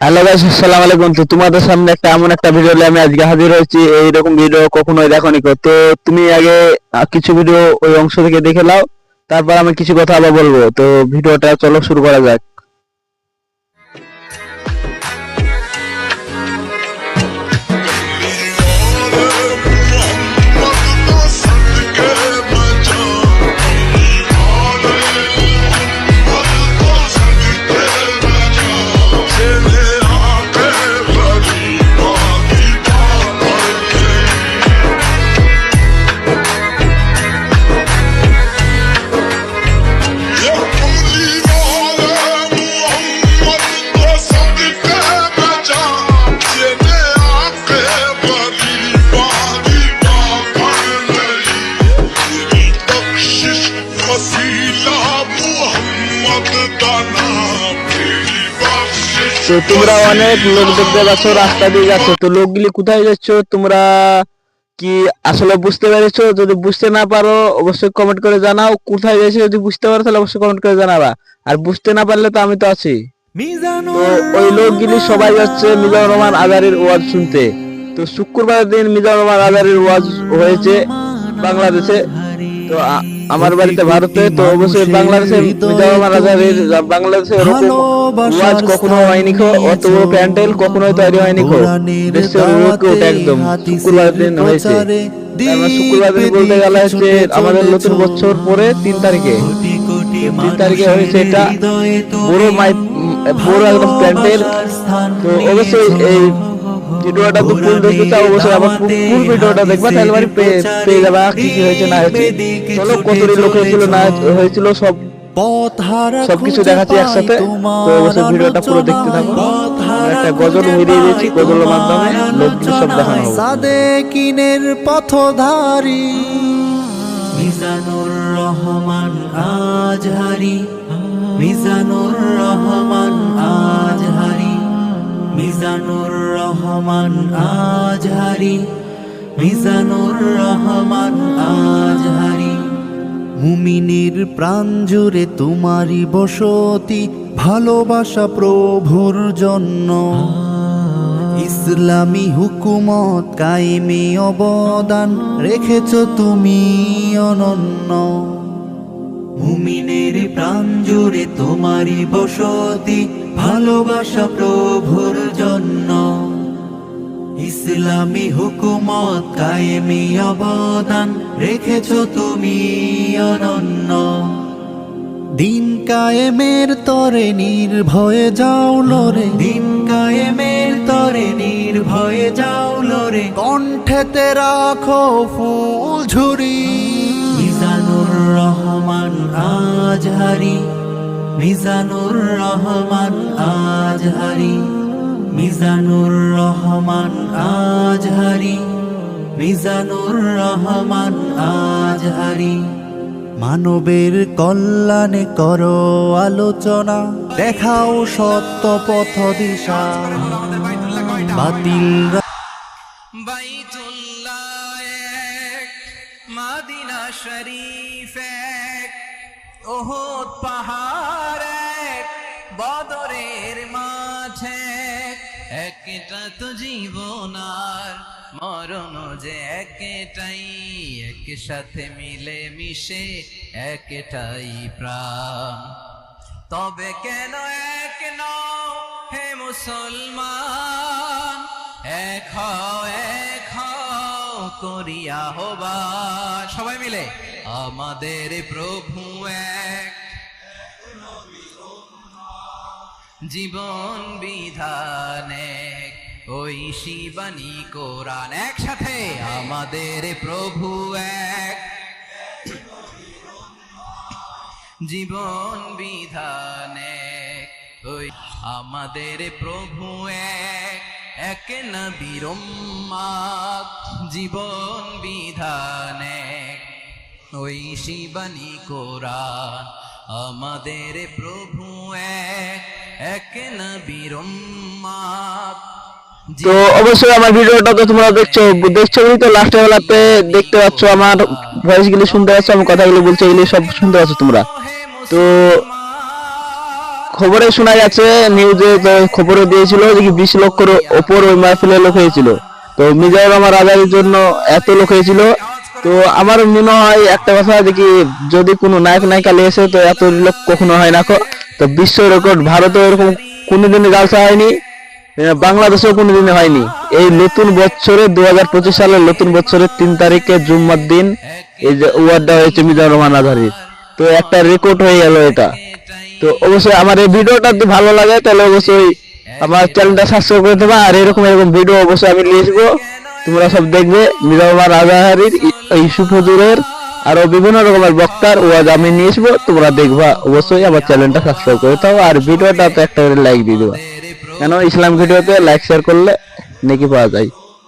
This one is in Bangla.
হ্যালো গাইস, আসসালামু আলাইকুম। তো তোমাদের সামনে এমন একটা ভিডিও নিয়ে আমি আজকে হাজির হয়েছি। এইরকম ভিডিও কখনোই দেখোনি কো। তো তুমি আগে কিছু ভিডিও ওই অংশ থেকে দেখে নাও, তারপর আমি কিছু কথা আবার বলবো। তো ভিডিওটা চলো শুরু করা যাক। তো তোমরা অনেক লোক দেখতে পাচ্ছ, রাস্তা দিয়ে যাচ্ছ। তো লোকগুলি কোথায় যাচ্ছ তোমরা কি আসলে বুঝতে পেরেছো? যদি বুঝতে না পারো অবশ্যই কমেন্ট করে জানাও। কোথায় যাচ্ছে যদি বুঝতে পারো তাহলে অবশ্যই কমেন্ট করে জানাবা। আর বুঝতে না পারলে তো আমি তো আছি। তো ওই লোকগুলি সবাই যাচ্ছে মিজানুর রহমান আজারীর ওয়াজ শুনতে। তো শুক্রবার দিন মিজানুর রহমান আজারীর ওয়াজ হয়েছে বাংলাদেশে। তো আমার বাড়িতে ভারতে। তো অবশ্যই বাংলাদেশে মিজানুর রহমান আজারীর বাংলাদেশে এরকম ওয়াজ কখনো হয়নি খো, অত বড় প্যান্ডেল কখনোই তৈরি হয়নি খো। দেশের রোড একদম শুক্রবার দিন হয়েছে। শুক্রবার দিন বলতে গেলে হচ্ছে আমাদের নতুন বছর পরে 3 তারিখে হয়েছে এটা বড় একদম প্যান্ডেল। তো অবশ্যই এই ভিডিওটা তো ফুল দেখতে চাও অবশ্যই আবার ফুল ভিডিওটা দেখবা, তাহলে মানে পেয়ে যাবা কি কি হয়েছে না হয়েছে। চলো কতটি লোক হয়েছিল না হয়েছিল সবকিছু দেখাচ্ছি একসাথে। তো অবশ্যই ভিডিওটা পুরো দেখতে থাকো। একটা গজল মিলিয়ে দিয়েছি, গজলের মাধ্যমে লোকগুলো সব দেখানো হবে। সাদেকিনের পথধারী মিজানুর রহমান আজহারি, মিজানুর রহমান আজহারি, মিজানুর রহমান আজহারি, মিজানুর রহমান আজহারি। মুমিনের প্রাণ জুড়ে তোমারই বসতি, ভালোবাসা প্রভুর জন্য। ইসলামী হুকুমত কায়েমে অবদান রেখেছ তুমি অনন্য। মুমিনের প্রাণ জুড়ে তোমারই বসতি, ভালোবাসা প্রভুর জন্য। ইসলামী হুকুমত কায়েমে অবদান রেখেছ তুমি অনন্য। দিন কায়েমের তরে নির্ভয়ে যাও লরে, দিন কায়েমের তরে নির্ভয়ে যাও লরে। কণ্ঠেতে রাখো ফুল ঝুরি, মিজানুর রহমান আজহারি, মিজানুর রহমান আজহারি, মিজানুর রহমান আজহারি, মিজানুর রহমান আজহারি। মানবের কল্যাণে করো আলোচনা, দেখাও সত্য পথ দিশা। বাতিল বাইতুল্লাহ এক, মদিনা শরীফ এক, ওহদ পাহাড় এক, বদরের মাঠ এক। একটা তো জীবন আর মরণ যে একটাই, একসাথে মিলে মিশে একটাই প্রাণ। তবে কেন এক নও হে মুসলমান, এক হও করিয়া আহ্বান। সবাই মিলে আমাদের প্রভু এক, জীবন বিধান এক, ওই শিবানী কোরআন। একসাথে আমাদের প্রভু এক, জীবন বিধান এক, ওই আমাদের প্রভু এক, এক নবীর উম্মত, জীবন বিধান এক, ওই শিবানী কোরআন। আমাদের প্রভু এক নবীর উম্মত। তো অবশ্যই আমার ভিডিওটা তো তোমরা দেখছো বলেই তো লাস্ট বেলাতে দেখতে পাচ্ছ আমার ভয়েস গুলি শুনতে পাচ্ছ, আমি কথাগুলো বলছি এগুলি সব শুনতে পাচ্ছ তোমরা। তো খবরে শোনা যাচ্ছে, নিউজে তো খবরে দিয়েছিল যে কি 20 লক্ষের ওপর ওই মাহফিলে লোক হয়েছিল। তো মিজানুর আজাদের জন্য এত লোক হয়েছিল। তো আমার মনে হয় একটা কথা যে কি যদি কোনো নায়ক নায়িকা এসে তো এত লোক কখনো হয় না। তো বিশ্ব রেকর্ড ভারতে এরকম কোনোদিনই জালসা হয়নি, বাংলাদেশেও কোনোদিনই হয়নি। এই নতুন বছরে 2025 সালের নতুন বছরের 3 তারিখে জুম্মার দিন এই যে ওয়ার্ডটা হয়েছে মিজানুর রহমান আজহারির। তো একটা রেকর্ড হয়ে গেল এটা। তো অবশ্যই আমার এই ভিডিওটা যদি ভালো লাগে তাহলে অবশ্যই আমার চ্যানেলটা সাবস্ক্রাইব করে দেবা। আর এরকম ভিডিও অবশ্যই আমি নিয়ে আসবো, তোমরা সব দেখবে। মিজানুর রহমান আজহারির, ইউসুফ হুজুরের আরো বিভিন্ন রকমের বক্তার ওয়াজ আমি নিয়ে আসবো, তোমরা দেখবা। অবশ্যই আমার চ্যানেলটা সাবস্ক্রাইব করে দাও আর ভিডিওটা তো একটা লাইক দিয়ে দেবা, কেন ইসলাম ভিডিওতে লাইক শেয়ার করলে নেকি পাওয়া যায়।